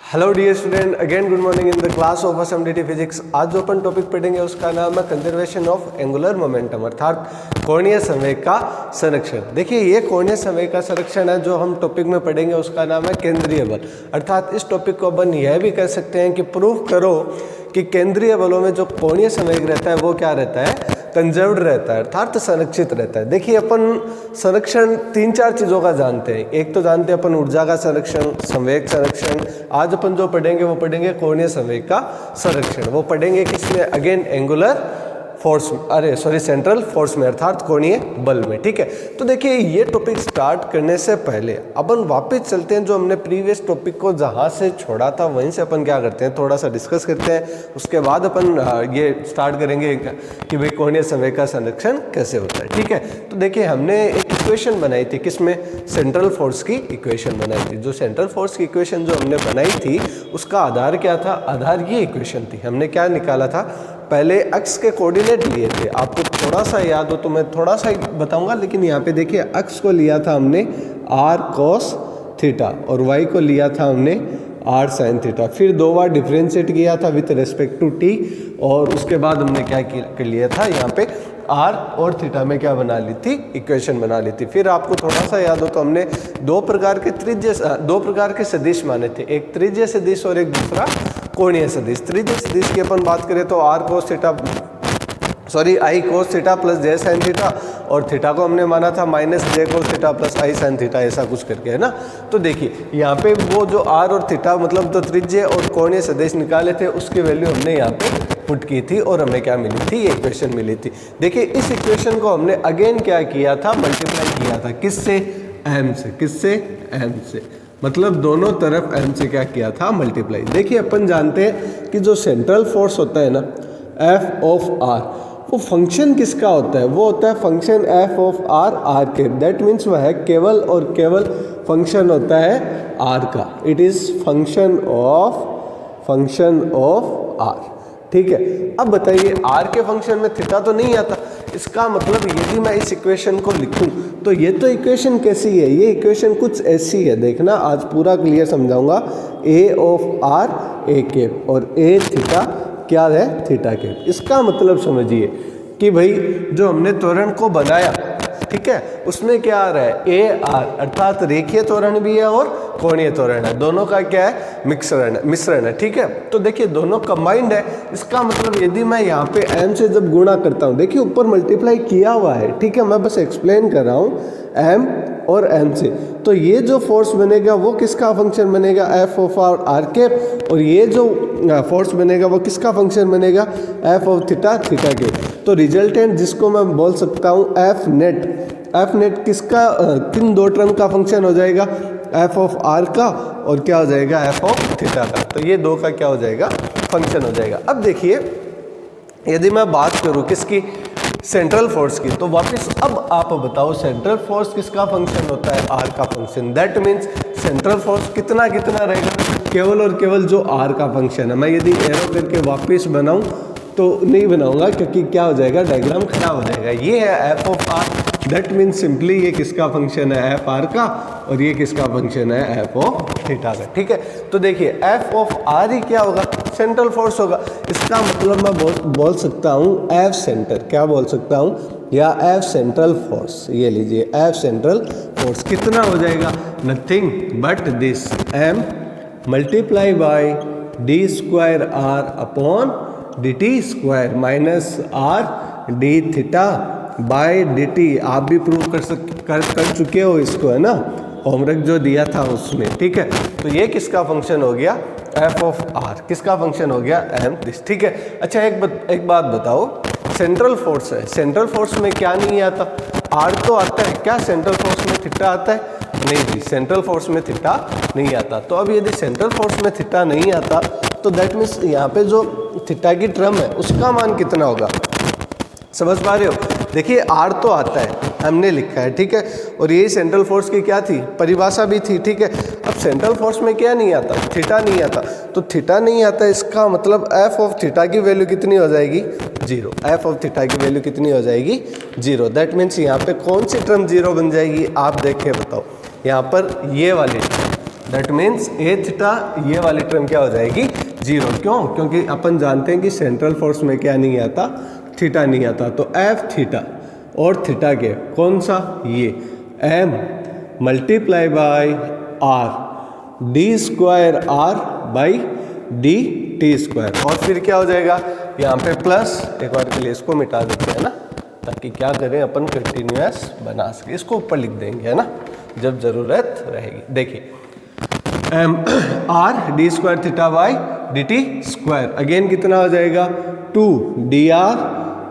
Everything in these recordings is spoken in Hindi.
Hello dear student, again good morning in the class of SMDT physics. आज जो अपन टॉपिक पढ़ेंगे उसका नाम है कंजर्वेशन ऑफ एंगुलर मोमेंटम, अर्थात कोणीय संवेग का संरक्षण। देखिए, ये कोणीय संवेग का संरक्षण है जो हम टॉपिक में पढ़ेंगे, उसका नाम है केंद्रीय बल। अर्थात इस टॉपिक को अपन यह भी कह सकते हैं कि प्रूव करो कि केंद्रीय बलों में जो कोणीय संवेग रहता है वो क्या रहता है, कंजर्व्ड रहता है, अर्थात संरक्षित रहता है। देखिए, अपन संरक्षण तीन चार चीज़ों का जानते हैं। एक तो जानते हैं अपन ऊर्जा का संरक्षण, संवेग संरक्षण। आज अपन जो पढ़ेंगे वो पढ़ेंगे कोणीय संवेग का संरक्षण। वो पढ़ेंगे किसमें? Again angular force, central force में, अर्थात कोणीय बल में। ठीक है, तो देखिए ये टॉपिक स्टार्ट करने से पहले अपन वापस चलते हैं जो हमने प्रीवियस टॉपिक को जहाँ से छोड़ा था वहीं से अपन क्या करते हैं, थोड़ा सा डिस्कस करते हैं। उसके बाद अपन ये स्टार्ट करेंगे कि भाई कोणीय संवेग का संरक्षण कैसे होता है। ठीक है, तो देखिए हमने एक इक्वेशन बनाई थी, किसमें? सेंट्रल फोर्स की इक्वेशन बनाई थी। जो सेंट्रल फोर्स की इक्वेशन जो हमने बनाई थी उसका आधार क्या था? आधार ये इक्वेशन थी। हमने क्या निकाला था? पहले अक्ष के कोऑर्डिनेट लिए थे। आपको थोड़ा सा याद हो तो मैं थोड़ा सा बताऊंगा, लेकिन यहाँ पे देखिए अक्ष को लिया था हमने r cos थीटा और y को लिया था हमने r sin थीटा। फिर दो बार डिफ्रेंशिएट किया था विथ रिस्पेक्ट टू t, और उसके बाद हमने क्या कर लिया था, यहाँ पे r और थीटा में क्या बना ली थी, इक्वेशन बना ली थी। फिर आपको थोड़ा सा याद हो तो हमने दो प्रकार के सदिश माने थे, एक त्रिज्य सदिश और एक दूसरा कोणीय सदिश। त्रिज्य सदिश की अपन बात करें तो i cos theta plus j sin theta, और थीटा को हमने माना था minus j cos theta plus i sin theta, ऐसा कुछ करके, है ना। तो देखिए यहाँ पे वो जो r और थीटा मतलब तो त्रिज्य और कोणीय सदिश निकाले थे उसकी वैल्यू हमने यहाँ पे पुट की थी और हमें क्या मिली थी, ये इक्वेशन मिली थी। देखिए इस इक्वेशन को हमने अगेन क्या किया था, मल्टीप्लाई किया था। किससे? m से। किससे? m से, मतलब दोनों तरफ m से क्या किया था, मल्टीप्लाई। देखिए अपन जानते हैं कि जो सेंट्रल फोर्स होता है ना, F ऑफ R, वो फंक्शन किसका होता है? वो होता है फंक्शन F ऑफ R के। दैट मीन्स वह है केवल और केवल फंक्शन होता है R का। It is function of R। ठीक है, अब बताइए R के फंक्शन में थीटा तो नहीं आता। इसका मतलब यदि मैं इस इक्वेशन को लिखूं तो ये तो इक्वेशन कैसी है, ये इक्वेशन कुछ ऐसी है। देखना आज पूरा क्लियर समझाऊंगा। A of R A cap और A थीटा क्या है, थीटा केप। इसका मतलब समझिए कि भाई जो हमने त्वरण को बनाया, ठीक है, उसमें क्या आ रहा है, AR, अर्थात रेखीय त्वरण भी है और कोणीय त्वरण है। दोनों का क्या है, मिश्रण है। ठीक है, तो देखिए दोनों कंबाइंड है। इसका मतलब यदि मैं यहाँ पे m से जब गुणा करता हूँ, देखिए ऊपर मल्टीप्लाई किया हुआ है, ठीक है, मैं बस एक्सप्लेन कर रहा हूँ m और m से, तो ये जो फोर्स बनेगा वो किसका फंक्शन बनेगा, F ऑफ R के, और ये जो फोर्स बनेगा वो किसका फंक्शन बनेगा, F ऑफ थीटा के। तो रिजल्टेंट जिसको मैं बोल सकता हूँ F नेट किसका, किन दो टर्म का फंक्शन हो जाएगा, F ऑफ R का और क्या हो जाएगा, F ऑफ थीटा का। तो ये दो का क्या हो जाएगा, फंक्शन हो जाएगा। अब देखिए यदि मैं बात करूँ किसकी, सेंट्रल फोर्स की, तो वापस अब आप बताओ सेंट्रल फोर्स किसका फंक्शन होता है, R का function. That means central force कितना रहेगा, केवल और केवल जो R का फंक्शन है। मैं यदि एरो करके वापस बनाऊं तो नहीं बनाऊंगा क्योंकि क्या हो जाएगा, डायग्राम खराब हो जाएगा। ये है F of R। That means simply ये किसका फंक्शन है, F R का, और ये किसका फंक्शन है, F ऑफ थीटा का। ठीक है, तो देखिए F ऑफ R ही क्या होगा, सेंट्रल फोर्स होगा। इसका मतलब मैं बोल सकता हूँ F सेंटर, क्या बोल सकता हूँ, या F सेंट्रल फोर्स। ये लीजिए F सेंट्रल फोर्स कितना हो जाएगा, nothing but this M multiply by d square R upon dt square minus R d theta by dt। आप भी प्रूव कर चुके हो इसको, है ना, होमवर्क जो दिया था उसमें। ठीक है, तो ये किसका फंक्शन हो गया, F ऑफ R, किसका फंक्शन हो गया, M दिस। ठीक है, अच्छा एक बात बताओ, सेंट्रल फोर्स है, सेंट्रल फोर्स में क्या नहीं आता, R तो आता है, क्या सेंट्रल फोर्स में थीटा आता है? नहीं जी, सेंट्रल फोर्स में थीटा नहीं आता। तो अब यदि सेंट्रल फोर्स में थीटा नहीं आता तो दैट मीन्स यहाँ पे जो थीटा की टर्म है उसका मान कितना होगा, समझ पा रहे हो? देखिए R तो आता है, हमने लिखा है, ठीक है, और यही सेंट्रल फोर्स की क्या थी, परिभाषा भी थी। ठीक है, अब सेंट्रल फोर्स में क्या नहीं आता, थीटा नहीं आता। तो थीटा नहीं आता, इसका मतलब F ऑफ थीटा की वैल्यू कितनी हो जाएगी, 0। F ऑफ थीटा की वैल्यू कितनी हो जाएगी, 0। दैट मीन्स यहाँ पे कौन सी टर्म 0 बन जाएगी, आप देख के बताओ। यहाँ पर ये वाली दैट मीन्स ए थीटा ये वाली टर्म क्या हो जाएगी 0। क्यों? क्योंकि अपन जानते हैं कि सेंट्रल फोर्स में क्या नहीं आता, थीटा नहीं आता। तो एफ थीटा और थीटा के कौन सा, ये M multiply by R D square R by D T square, और फिर क्या हो जाएगा यहाँ पे प्लस, एक बार के लिए इसको मिटा देते हैं ना, ताकि क्या करें अपन कंटिन्यूअस बना सके। इसको ऊपर लिख देंगे है ना जब जरूरत रहेगी। देखिए M R D square theta by D T square, again कितना हो जाएगा 2 डी आर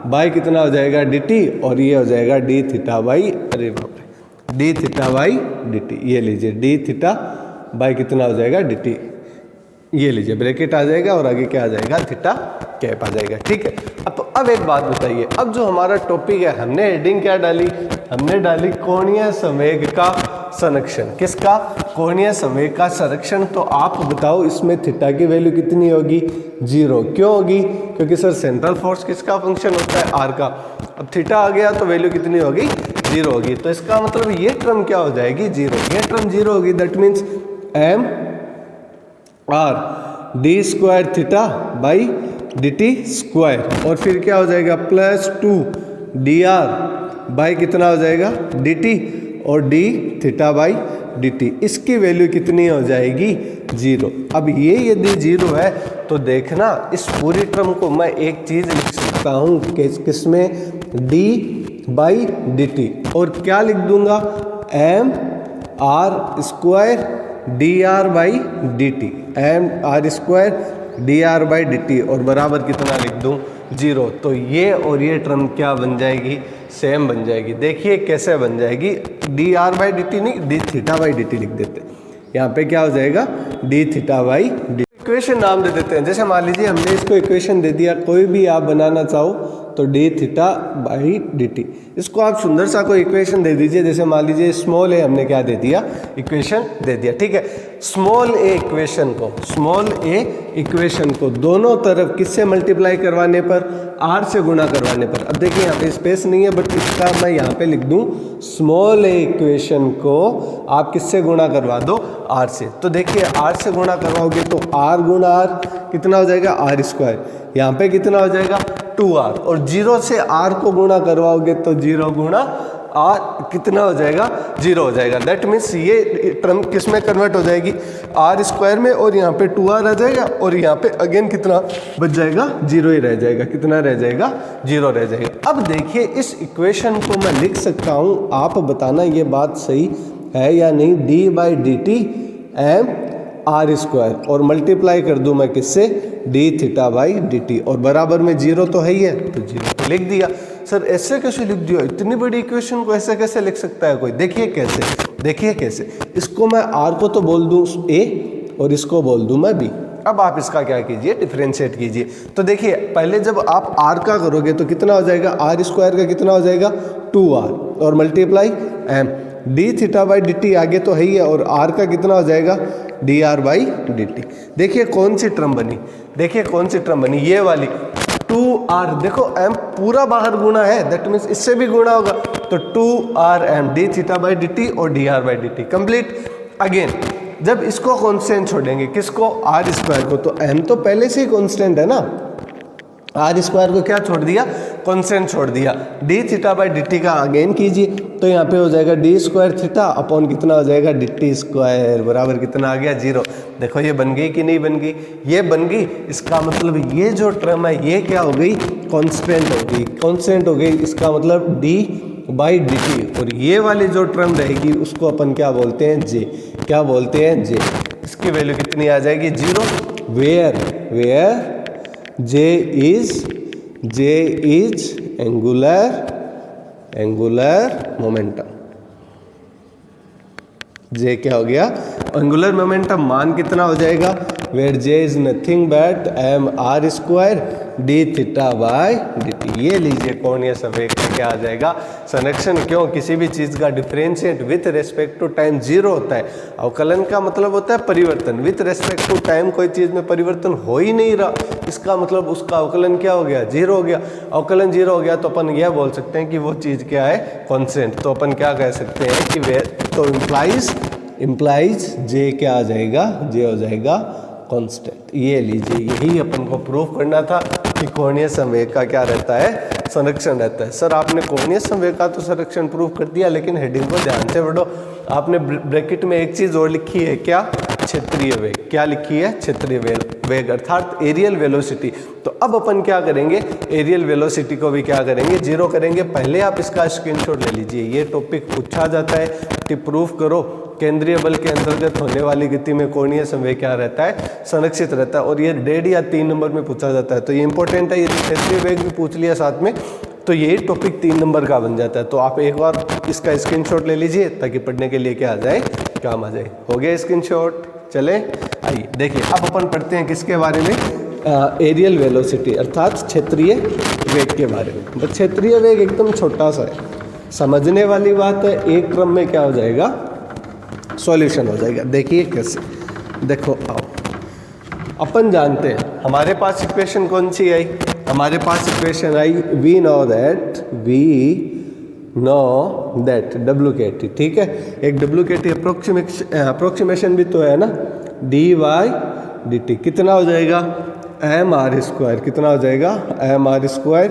बाई कितना हो जाएगा डी टी, और ये हो जाएगा डी थीटा बाई, अरे बाप रे, D theta by D T. ये लीजिए डी थीटा बाई कितना हो जाएगा डी टी, ये लीजिए ब्रैकेट आ जाएगा और आगे क्या आ जाएगा थीटा कैप आ जाएगा। ठीक है, अब एक बात बताइए, अब जो हमारा टॉपिक है हमने हेडिंग क्या डाली, हमने डाली कोणीय संवेग का संरक्षण। किसका? कोणीय संवेग का संरक्षण। तो आप बताओ इसमें थीटा की वैल्यू कितनी होगी 0। क्यों होगी? क्योंकि सर सेंट्रल फोर्स किसका फंक्शन होता है आर का। अब थीटा आ गया तो वैल्यू कितनी होगी 0 होगी। तो इसका मतलब ये टर्म क्या हो जाएगी 0, ये टर्म 0 होगी। That means M R D square theta by D T square, और फिर क्या हो जाएगा प्लस 2 डी आर बाई कितना हो जाएगा डी टी, और D theta by D T, इसकी वैल्यू कितनी हो जाएगी 0। अब ये यदि 0 है तो देखना इस पूरी टर्म को मैं एक चीज़ लिख सकता हूँ किसमें, डी बाई डी टी, और क्या लिख दूंगा M R square D are by D T, M R square D are by D T, और बराबर कितना लिख दूँ 0। तो ये और ये टर्म क्या बन जाएगी, सेम बन जाएगी। देखिए कैसे बन जाएगी, d are by D t नहीं, d theta by D t लिख देते हैं। यहाँ पे क्या हो जाएगा d theta by d. Equation नाम दे देते हैं, जैसे मान लीजिए हमने इसको इक्वेशन दे दिया, कोई भी आप बनाना चाहो तो D theta by D T, इसको आप सुंदर सा कोई इक्वेशन दे दीजिए। जैसे मान लीजिए स्मॉल ए हमने क्या दे दिया, इक्वेशन दे दिया। ठीक है, स्मॉल ए इक्वेशन को दोनों तरफ किससे मल्टीप्लाई करवाने पर, आर से गुणा करवाने पर। अब देखिए यहाँ पे स्पेस नहीं है, बट इसका मैं यहाँ पे लिख दूँ स्मॉल ए इक्वेशन को आप किससे गुणा करवा दो, आर से। तो देखिए आर से गुणा करवाओगे तो आर गुणा आर कितना हो जाएगा आर स्क्वायर, यहाँ पे कितना हो जाएगा 2r, और 0 से r को गुणा करवाओगे तो 0 गुणा r कितना हो जाएगा 0 हो जाएगा। दैट मीन्स ये टर्म किस में कन्वर्ट हो जाएगी आर स्क्वायर में, और यहाँ पे 2r आ जाएगा, और यहाँ पे अगेन कितना बच जाएगा 0 ही रह जाएगा। कितना रह जाएगा 0 रह जाएगा। अब देखिए इस इक्वेशन को मैं लिख सकता हूँ, आप बताना ये बात सही है या नहीं, D by D T M R square, और मल्टीप्लाई कर दूं मैं किससे, D theta by D T, और बराबर में 0 तो है ही है, तो 0 तो लिख दिया। सर ऐसे कैसे लिख दिया, इतनी बड़ी इक्वेशन को ऐसे कैसे लिख सकता है कोई? देखिए कैसे, देखिए कैसे, इसको मैं आर को तो बोल दूं ए और इसको बोल दूं मैं बी। अब आप इसका क्या कीजिए, डिफरेंशिएट कीजिए। तो देखिए पहले जब आप आर का करोगे तो कितना हो जाएगा, आर स्क्वायर का कितना हो जाएगा 2r, और multiply M D theta by D T आगे तो है ही है, और आर का कितना हो जाएगा D R by D T. देखिए कौन सी टर्म बनी, देखिए कौन सी टर्म बनी, ये वाली 2r। देखो m पूरा बाहर गुणा है, दैट मीन्स इससे भी गुणा होगा, तो 2rm d theta by D T और d are by D t complete. Again जब इसको कांस्टेंट छोड़ेंगे, किसको, आर स्क्वायर को, तो m तो पहले से ही कांस्टेंट है ना, आर स्क्वायर को क्या छोड़ दिया, कांस्टेंट छोड़ दिया। D theta by D T का अगेन कीजिए, तो यहाँ पे हो जाएगा डी स्क्वायर थीटा अपॉन कितना हो जाएगा डी टी स्क्वायर, बराबर कितना आ गया 0। देखो ये बन गई कि नहीं बन गई, ये बन गई। इसका मतलब ये जो टर्म है ये क्या हो गई, कांस्टेंट हो गई, कांस्टेंट हो गई। इसका मतलब डी बाई डी टी, और ये वाली जो टर्म रहेगी उसको अपन क्या बोलते हैं, जे। क्या बोलते हैं, जे। इसकी वैल्यू कितनी आ जाएगी 0, where J is angular momentum। J क्या हो गया, एंगुलर मोमेंटम। मान कितना हो जाएगा, where J is nothing but M R square D theta by D T. ये लीजिए कोणीय संवेग का क्या आ जाएगा, संरक्षण। क्यों, किसी भी चीज़ का differentiate with respect to time 0 होता है। अवकलन का मतलब होता है परिवर्तन, विथ रेस्पेक्ट टू टाइम कोई चीज़ में परिवर्तन हो ही नहीं रहा, इसका मतलब उसका अवकलन क्या हो गया, 0 हो गया। अवकलन 0 हो गया तो अपन यह बोल सकते हैं कि वो चीज़ क्या है, कॉन्स्टेंट। तो अपन क्या कह सकते हैं कि वे तो इम्प्लाइज इम्प्लाइज जे क्या आ जाएगा, जे हो जाएगा कांस्टेंट। ये लीजिए, यही अपन को प्रूव करना था कि कोणीय संवेग का क्या रहता है, संरक्षण रहता है। सर आपने कोणीय संवेग का तो संरक्षण प्रूव कर दिया, लेकिन हेडिंग को ध्यान से पढ़ो। आपने ब्रैकेट में एक चीज और लिखी है, क्या, क्षेत्रीय वेग। क्या लिखी है, क्षेत्रीय वेग अर्थात एरियल वेलोसिटी। तो अब अपन क्या करेंगे, एरियल वेलोसिटी को भी क्या करेंगे, जीरो करेंगे। पहले आप इसका स्क्रीनशॉट ले लीजिए, ये टॉपिक पूछा जाता है कि प्रूफ करो केंद्रीय बल के अंतर्गत होने वाली गति में कोणीय संवेग क्या रहता है, संरक्षित रहता है। और ये 1.5 या 3 नंबर में पूछा जाता है, तो ये इंपॉर्टेंट है। यदि क्षेत्रीय वेग भी पूछ लिया साथ में तो ये टॉपिक 3 नंबर का बन जाता है। तो आप एक बार इसका स्क्रीनशॉट ले लीजिए ताकि पढ़ने के लिए क्या आ जाए, काम आ जाए। हो गया स्क्रीनशॉट, चले आइए देखिए अब अपन पढ़ते हैं किसके बारे में, एरियल वेलोसिटी अर्थात क्षेत्रीय वेग के बारे में। बस क्षेत्रीय वेग एकदम छोटा सा है, समझने वाली बात है। एक क्रम में क्या हो जाएगा, सॉल्यूशन हो जाएगा। देखिए कैसे, देखो आओ, अपन जानते हैं हमारे पास इक्वेशन कौन सी आई, हमारे पास इक्वेशन आई वी नो दैट WKT, ठीक है। एक WKT अप्रोक्सीमेशन भी तो है ना, dy/dt कितना हो जाएगा, mr², कितना हो जाएगा, mr²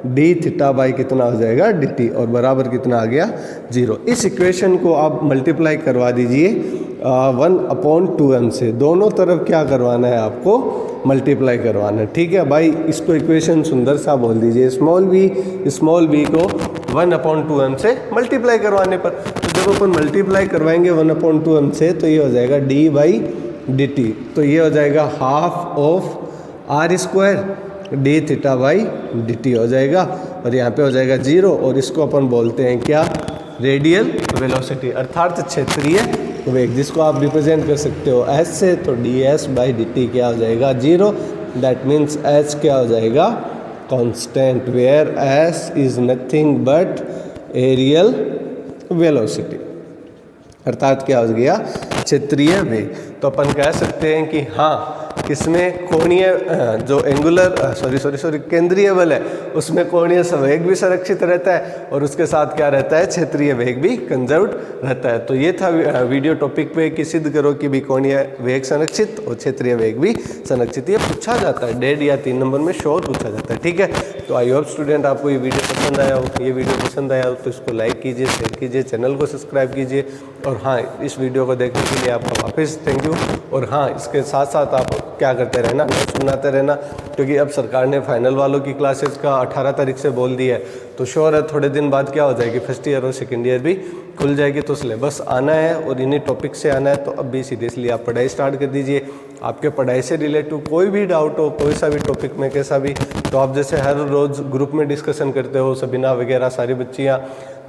d थीटा बाई कितना हो जाएगा, dt, और बराबर कितना आ गया, 0। इस इक्वेशन को आप मल्टीप्लाई करवा दीजिए 1/2m से। दोनों तरफ क्या करवाना है आपको, मल्टीप्लाई करवाना है, ठीक है भाई। इसको इक्वेशन सुंदर सा बोल दीजिए, स्मॉल v को 1/2m से मल्टीप्लाई करवाने पर, तो जब अपन मल्टीप्लाई करवाएंगे 1/2m से तो ये हो जाएगा d/dt, तो ये हो जाएगा half of r² d theta by dt हो जाएगा, और यहाँ पे हो जाएगा 0, और इसको अपन बोलते हैं क्या, रेडियल वेलोसिटी अर्थात क्षेत्रीय वेग, जिसको आप रिप्रेजेंट कर सकते हो s से। तो ds/dt क्या हो जाएगा, 0। दैट मीन्स h क्या हो जाएगा, constant, where s is nothing but areal velocity अर्थात क्या हो गया, क्षेत्रीय वेग। तो अपन कह सकते हैं कि हाँ, किसमें कोणीय जो एंगुलर केंद्रीय बल है उसमें कोणीय संवेग भी संरक्षित रहता है, और उसके साथ क्या रहता है, क्षेत्रीय वेग भी कंजर्व्ड रहता है। तो ये था वीडियो टॉपिक पे कि सिद्ध करो कि भी कोणीय वेग संरक्षित और क्षेत्रीय वेग भी संरक्षित। ये पूछा जाता है 1.5 या 3 नंबर में श्योर पूछा जाता है, ठीक है। तो आई होप स्टूडेंट आपको ये वीडियो पसंद आया हो। ये वीडियो पसंद आया हो तो इसको लाइक कीजिए, शेयर कीजिए, चैनल को सब्सक्राइब कीजिए, और हाँ, इस वीडियो को देखने के लिए आपका वापस थैंक यू। और हाँ, इसके साथ साथ आप क्या करते रहना, नोट्स बनाते रहना, क्योंकि अब सरकार ने फाइनल वालों की क्लासेस का 18 तारीख से बोल दिया है, तो श्योर है थोड़े दिन बाद क्या हो जाएगी, फर्स्ट ईयर और सेकेंड ईयर भी खुल जाएगी। तो सिलेबस आना है और इन्हीं टॉपिक से आना है, तो अब भी सीरियसली आप पढ़ाई स्टार्ट कर दीजिए। आपके पढ़ाई से रिलेटिव कोई भी डाउट हो, कोई सा भी टॉपिक में कैसा भी, तो आप जैसे हर रोज़ ग्रुप में डिस्कशन करते हो, सबीना वगैरह सारी बच्चियाँ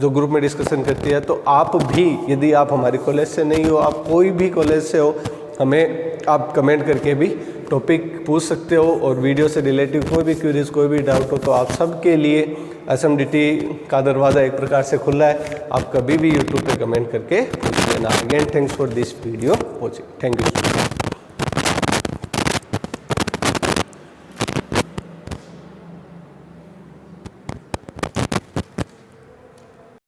जो ग्रुप में डिस्कशन करती है, तो आप भी, यदि आप हमारी कॉलेज से नहीं हो, आप कोई भी कॉलेज से हो, हमें आप कमेंट करके भी टॉपिक पूछ सकते हो। और वीडियो से रिलेटिव कोई भी क्वेरीज, कोई भी डाउट हो, तो आप सबके लिए SMDT का दरवाज़ा एक प्रकार से खुला है। आप कभी भी यूट्यूब पे कमेंट करके पूछ लेना। Again thanks for this video watching, thank you.